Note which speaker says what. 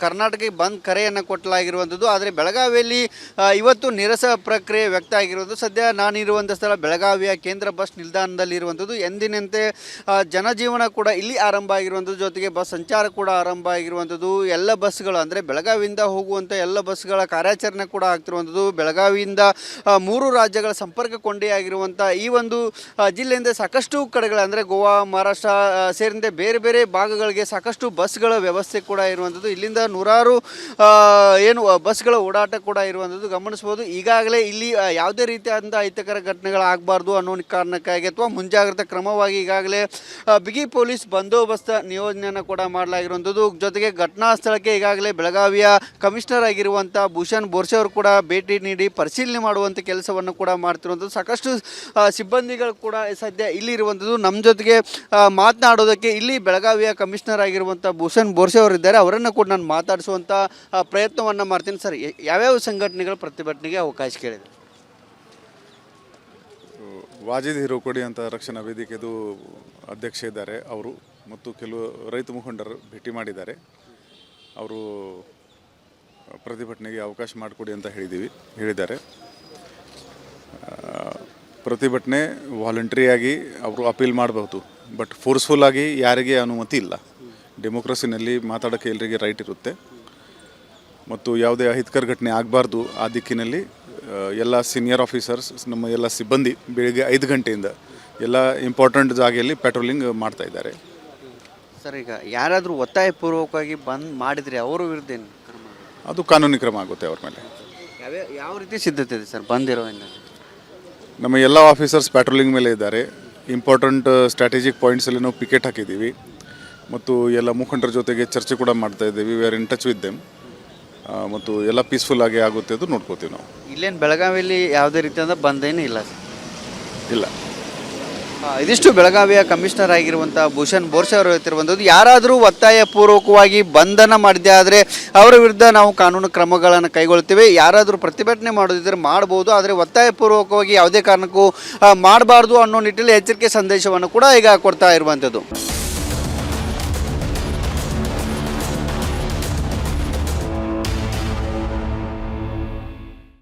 Speaker 1: ಕರ್ನಾಟಕಕ್ಕೆ ಬಂದ್ ಕರೆಯನ್ನು ಕೊಟ್ಟಲಾಗಿರುವಂಥದ್ದು. ಆದರೆ ಬೆಳಗಾವಿಯಲ್ಲಿ ಇವತ್ತು ನಿರಸ ಪ್ರಕ್ರಿಯೆ ವ್ಯಕ್ತ ಆಗಿರುವುದು. ಸದ್ಯ ನಾನಿರುವಂಥ ಸ್ಥಳ ಬೆಳಗಾವಿಯ ಕೇಂದ್ರ ಬಸ್ ನಿಲ್ದಾಣದಲ್ಲಿ ಇರುವಂಥದ್ದು. ಎಂದಿನಂತೆ ಜನಜೀವನ ಕೂಡ ಇಲ್ಲಿ ಆರಂಭ ಆಗಿರುವಂಥದ್ದು, ಜೊತೆಗೆ ಬಸ್ ಸಂಚಾರ ಕೂಡ ಆರಂಭ ಆಗಿರುವಂಥದ್ದು. ಎಲ್ಲ ಬಸ್ಗಳು ಅಂದರೆ ಬೆಳಗಾವಿಯಿಂದ ಹೋಗುವಂಥ ಎಲ್ಲ ಬಸ್ಗಳ ಕಾರ್ಯಾಚರಣೆ ಕೂಡ ಆಗ್ತಿರುವಂಥದ್ದು. ಬೆಳಗಾವಿಯಿಂದ 3 ರಾಜ್ಯಗಳ ಸಂಪರ್ಕ ಕೊಂಡಿಯಾಗಿರುವಂಥ ಈ ಒಂದು ಜಿಲ್ಲೆಯಿಂದ ಸಾಕಷ್ಟು ಕಡೆಗಳ ಅಂದರೆ ಗೋವಾ, ಮಹಾರಾಷ್ಟ್ರ ಸೇರಿದಂತೆ ಬೇರೆ ಬೇರೆ ಭಾಗಗಳಿಗೆ ಸಾಕಷ್ಟು ಬಸ್ಗಳ ವ್ಯವಸ್ಥೆ ಕೂಡ ಇರುವಂಥದ್ದು. ಇಲ್ಲಿಂದ ನೂರಾರು ಬಸ್ಗಳ ಓಡಾಟ ಕೂಡ ಇರುವಂಥದ್ದು ಗಮನಿಸ್ಬೋದು. ಈಗಾಗಲೇ ಇಲ್ಲಿ ಯಾವುದೇ ರೀತಿಯಾದಂಥ ಅಹಿತಕರ ಘಟನೆಗಳಾಗಬಾರ್ದು ಅನ್ನೋ ಕಾರಣಕ್ಕಾಗಿ ಅಥವಾ ಮುಂಜಾಗ್ರತಾ ಕ್ರಮವಾಗಿ ಈಗಾಗಲೇ ಬಿಗಿ ಪೊಲೀಸ್ ಬಂದೋಬಸ್ತ್ ನಿಯೋಜನೆಯನ್ನು ಕೂಡ ಮಾಡಲಾಗಿರುವಂಥದ್ದು. ಜೊತೆಗೆ ಘಟನಾ ಸ್ಥಳಕ್ಕೆ ಈಗಾಗಲೇ ಬೆಳಗಾವಿಯ ಕಮಿಷನರ್ ಆಗಿರುವಂಥ ಭೂಷಣ್ ಬೋರ್ಸೆ ಅವರು ಕೂಡ ಭೇಟಿ ನೀಡಿ ಪರಿಶೀಲನೆ ಮಾಡುವಂಥ ಕೆಲಸವನ್ನು ಕೂಡ ಮಾಡ್ತಿರುವಂಥದ್ದು. ಸಾಕಷ್ಟು ಸಿಬ್ಬಂದಿಗಳು ಕೂಡ ಸದ್ಯ ಇಲ್ಲಿ ಇರುವಂಥದ್ದು. ನಮ್ಮ ಜೊತೆಗೆ ಮಾತನಾಡೋದಕ್ಕೆ ಇಲ್ಲಿ ಬೆಳಗಾವಿಯ ಕಮಿಷನರ್ ಆಗಿರುವಂಥ ಭೂಷಣ್ ಬೋರ್ಸೆ ಅವರಿದ್ದಾರೆ. ಅವರನ್ನು ಕೂಡ ನಾನು ಮಾತಾಡಿಸುವಂಥ ಪ್ರಯತ್ನವನ್ನು ಮಾಡ್ತೀನಿ. ಸರ್, ಯಾವ್ಯಾವ ಸಂಘಟನೆಗಳು ಪ್ರತಿಭಟನೆಗೆ ಅವಕಾಶ ಕೇಳಿದೆ?
Speaker 2: ವಾಜಿದ್ ಹಿರೋಕೊಡಿ ಅಂತ ರಕ್ಷಣಾ ವೇದಿಕೆದು ಅಧ್ಯಕ್ಷ ಇದ್ದಾರೆ ಅವರು, ಮತ್ತು ಕೆಲವು ರೈತ ಮುಖಂಡರು ಭೇಟಿ ಮಾಡಿದ್ದಾರೆ. ಅವರು ಪ್ರತಿಭಟನೆಗೆ ಅವಕಾಶ ಮಾಡಿಕೊಡಿ ಅಂತ ಹೇಳಿದ್ದಾರೆ. ಪ್ರತಿಭಟನೆ ವಾಲಂಟ್ರಿಯಾಗಿ ಅವರು ಅಪೀಲ್ ಮಾಡಬಹುದು, ಬಟ್ ಫೋರ್ಸ್ಫುಲ್ಲಾಗಿ ಯಾರಿಗೆ ಅನುಮತಿ ಇಲ್ಲ. ಡೆಮೋಕ್ರಸಿನಲ್ಲಿ ಮಾತಾಡೋಕ್ಕೆ ಎಲ್ಲರಿಗೆ ರೈಟ್ ಇರುತ್ತೆ, ಮತ್ತು ಯಾವುದೇ ಅಹಿತಕರ ಘಟನೆ ಆಗಬಾರ್ದು ಆ ದಿಕ್ಕಿನಲ್ಲಿ ಎಲ್ಲ ಸೀನಿಯರ್ ಆಫೀಸರ್ಸ್, ನಮ್ಮ ಎಲ್ಲ ಸಿಬ್ಬಂದಿ ಬೆಳಿಗ್ಗೆ 5 ಗಂಟೆಯಿಂದ ಎಲ್ಲ ಇಂಪಾರ್ಟೆಂಟ್ ಜಾಗೆಯಲ್ಲಿ ಪೆಟ್ರೋಲಿಂಗ್ ಮಾಡ್ತಾ ಇದ್ದಾರೆ.
Speaker 1: ಸರ್, ಈಗ ಯಾರಾದರೂ ಒತ್ತಾಯಪೂರ್ವಕವಾಗಿ ಬಂದ್ ಮಾಡಿದರೆ ಅವರ ವಿರುದ್ಧ ಏನು ಕ್ರಮ?
Speaker 2: ಅದು ಕಾನೂನಿ ಕ್ರಮ ಆಗುತ್ತೆ ಅವ್ರ ಮೇಲೆ.
Speaker 1: ಯಾವ ರೀತಿ ಸಿದ್ಧತೆ ಇದೆ ಸರ್ ಬಂದಿರೋ?
Speaker 2: ನಮ್ಮ ಎಲ್ಲ ಆಫೀಸರ್ಸ್ ಪೆಟ್ರೋಲಿಂಗ್ ಮೇಲೆ ಇದ್ದಾರೆ. ಇಂಪಾರ್ಟೆಂಟ್ ಸ್ಟ್ರಾಟಜಿಕ್ ಪಾಯಿಂಟ್ಸಲ್ಲಿ ನಾವು ಪಿಕೆಟ್ ಹಾಕಿದ್ದೀವಿ, ಮತ್ತು ಎಲ್ಲ ಮುಖಂಡರ ಜೊತೆಗೆ ಚರ್ಚೆ ಕೂಡ ಮಾಡ್ತಾ ಇದ್ದೀವಿ. We are in touch with them, ಮತ್ತು ಎಲ್ಲ ಪೀಸ್ಫುಲ್ ಆಗಿ ಆಗುತ್ತೆ ಅದು ನೋಡ್ಕೋತೀವಿ ನಾವು. ಇಲ್ಲೇನು
Speaker 1: ಬೆಳಗಾವಿಯಲ್ಲಿ ಯಾವುದೇ ರೀತಿಯಾದ ಬಂದೇನೂ ಇಲ್ಲ?
Speaker 2: ಇಲ್ಲ.
Speaker 1: ಇದಿಷ್ಟು ಬೆಳಗಾವಿಯ ಕಮಿಷನರ್ ಆಗಿರುವಂಥ ಭೂಷಣ್ ಬೋರ್ಸೆ ಅವರು ಹೇಳ್ತಿರುವಂಥದ್ದು. ಯಾರಾದರೂ ಒತ್ತಾಯಪೂರ್ವಕವಾಗಿ ಬಂಧನ ಮಾಡಿದೆ ಆದರೆ ಅವರ ವಿರುದ್ಧ ನಾವು ಕಾನೂನು ಕ್ರಮಗಳನ್ನು ಕೈಗೊಳ್ತೇವೆ. ಯಾರಾದರೂ ಪ್ರತಿಭಟನೆ ಮಾಡೋದಿದ್ದರೆ ಮಾಡ್ಬೋದು, ಆದರೆ ಒತ್ತಾಯಪೂರ್ವಕವಾಗಿ ಯಾವುದೇ ಕಾರಣಕ್ಕೂ ಮಾಡಬಾರ್ದು ಅನ್ನೋ ನಿಟ್ಟಿನಲ್ಲಿ ಎಚ್ಚರಿಕೆ ಸಂದೇಶವನ್ನು ಕೂಡ ಈಗ ಕೊಡ್ತಾ ಇರುವಂಥದ್ದು.